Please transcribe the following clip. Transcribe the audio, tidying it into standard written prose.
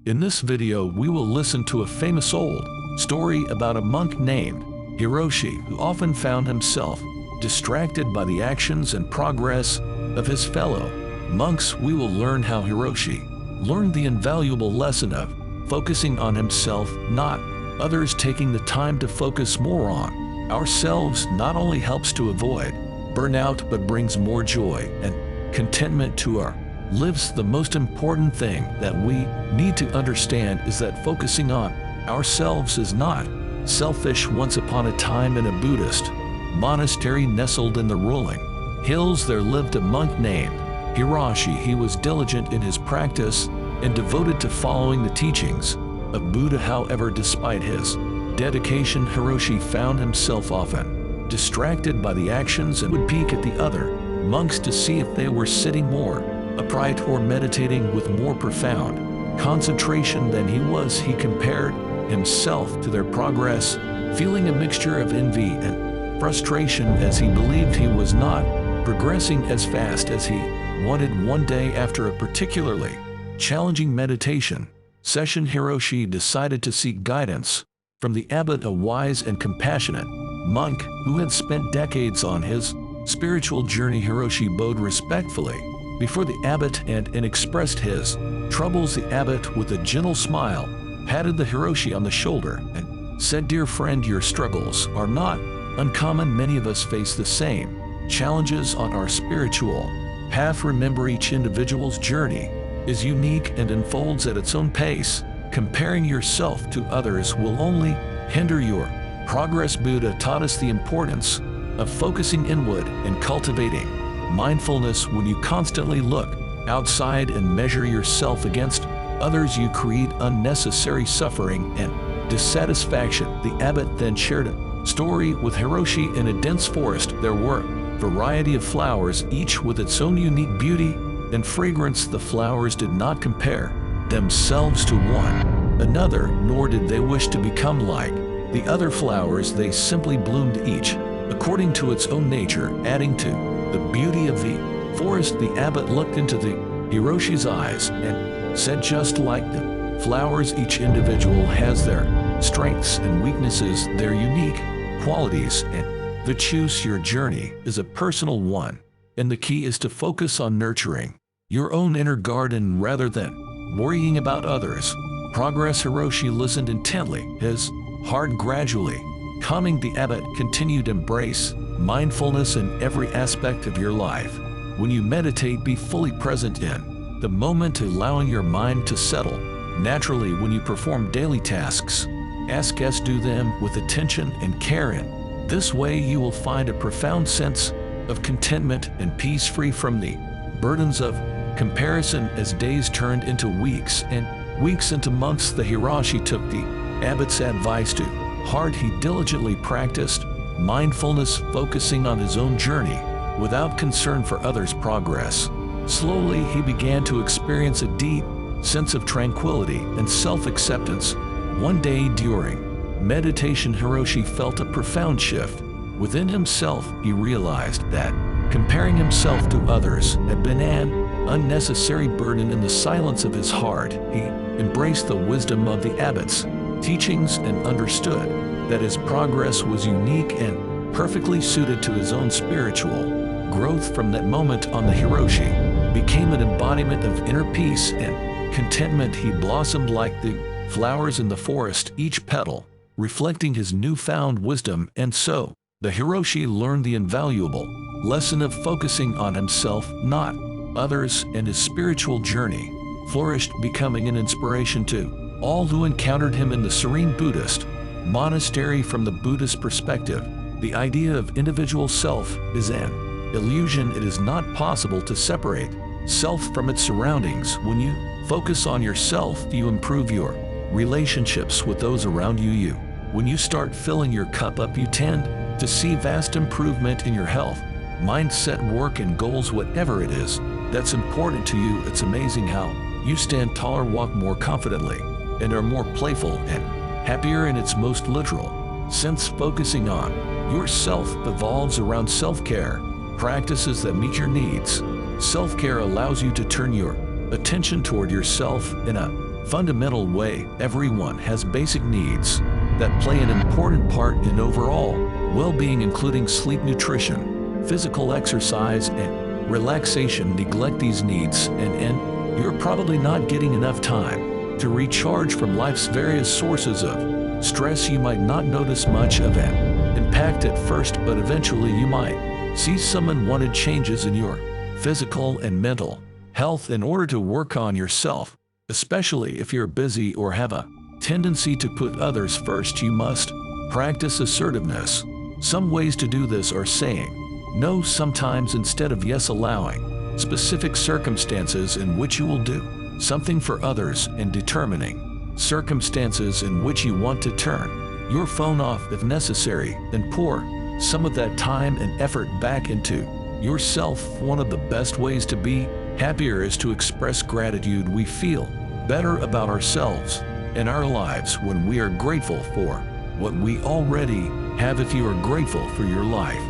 In this video, we will listen to a famous old story about a monk named Hiroshi who often found himself distracted by the actions and progress of his fellow monks. We will learn how Hiroshi learned the invaluable lesson of focusing on himself, not others. Taking the time to focus more on ourselves not only helps to avoid burnout but brings more joy and contentment to our lives. The most important thing that we need to understand is that focusing on ourselves is not selfish. Once upon a time, in a Buddhist monastery nestled in the rolling hills, there lived a monk named Hiroshi. He was diligent in his practice and devoted to following the teachings of Buddha. However, despite his dedication, Hiroshi found himself often distracted by the actions and would peek at the other monks to see if they were sitting more upright or meditating with more profound concentration than he was. He compared himself to their progress, feeling a mixture of envy and frustration as he believed he was not progressing as fast as he wanted. One day, after a particularly challenging meditation session, Hiroshi decided to seek guidance from the Abbot, a wise and compassionate monk who had spent decades on his spiritual journey. Hiroshi bowed respectfully before the Abbot and expressed his troubles. The Abbot, with a gentle smile, patted the Hiroshi on the shoulder and said, "Dear friend, your struggles are not uncommon. Many of us face the same challenges on our spiritual path. Remember, each individual's journey is unique and unfolds at its own pace. Comparing yourself to others will only hinder your progress." Buddha taught us the importance of focusing inward and cultivating mindfulness. When you constantly look outside and measure yourself against others, you create unnecessary suffering and dissatisfaction. The Abbot then shared a story with Hiroshi. In a dense forest, there were a variety of flowers, each with its own unique beauty and fragrance. The flowers did not compare themselves to one another, nor did they wish to become like the other flowers. They simply bloomed, each according to its own nature, adding to the beauty of the forest. The Abbot looked into the Hiroshi's eyes and said, "Just like the flowers, each individual has their strengths and weaknesses, their unique qualities, and the choose. Your journey is a personal one, and the key is to focus on nurturing your own inner garden rather than worrying about others' progress." Hiroshi listened intently, his heart gradually calming. The Abbot continued, "Embrace mindfulness in every aspect of your life. When you meditate, be fully present in the moment, allowing your mind to settle naturally. When you perform daily tasks, ask us do them with attention and care. In this way, you will find a profound sense of contentment and peace, free from the burdens of comparison." As days turned into weeks and weeks into months, the Hiroshi took the Abbot's advice to heart. He diligently practiced mindfulness, focusing on his own journey without concern for others' progress. Slowly, he began to experience a deep sense of tranquility and self-acceptance. One day during meditation, Hiroshi felt a profound shift within himself. He realized that comparing himself to others had been an unnecessary burden. In the silence of his heart, he embraced the wisdom of the Abbot's teachings and understood that his progress was unique and perfectly suited to his own spiritual growth. From that moment on, the Hiroshi became an embodiment of inner peace and contentment. He blossomed like the flowers in the forest, each petal reflecting his newfound wisdom. And so, the Hiroshi learned the invaluable lesson of focusing on himself, not others, and his spiritual journey flourished, becoming an inspiration to all who encountered him in the serene Buddhist monastery. From the Buddhist perspective, the idea of individual self is an illusion. It is not possible to separate self from its surroundings. When you focus on yourself, you improve your relationships with those around you. When you start filling your cup up, you tend to see vast improvement in your health, mindset, work, and goals. Whatever it is that's important to you, it's amazing how you stand taller, walk more confidently, and are more playful and happier in its most literal sense. Focusing on yourself evolves around self-care practices that meet your needs. Self-care allows you to turn your attention toward yourself in a fundamental way, everyone has basic needs that play an important part in overall well-being, including sleep, nutrition, physical exercise, and relaxation. Neglect these needs and you're probably not getting enough time to recharge from life's various sources of stress. You might not notice much of an impact at first, but eventually you might see some unwanted changes in your physical and mental health. In order to work on yourself, especially if you're busy or have a tendency to put others first, you must practice assertiveness. Some ways to do this are saying no sometimes instead of yes, allowing specific circumstances in which you will do something for others, and determining circumstances in which you want to turn your phone off if necessary, and pour some of that time and effort back into yourself. One of the best ways to be happier is to express gratitude. We feel better about ourselves and our lives when we are grateful for what we already have. If you are grateful for your life,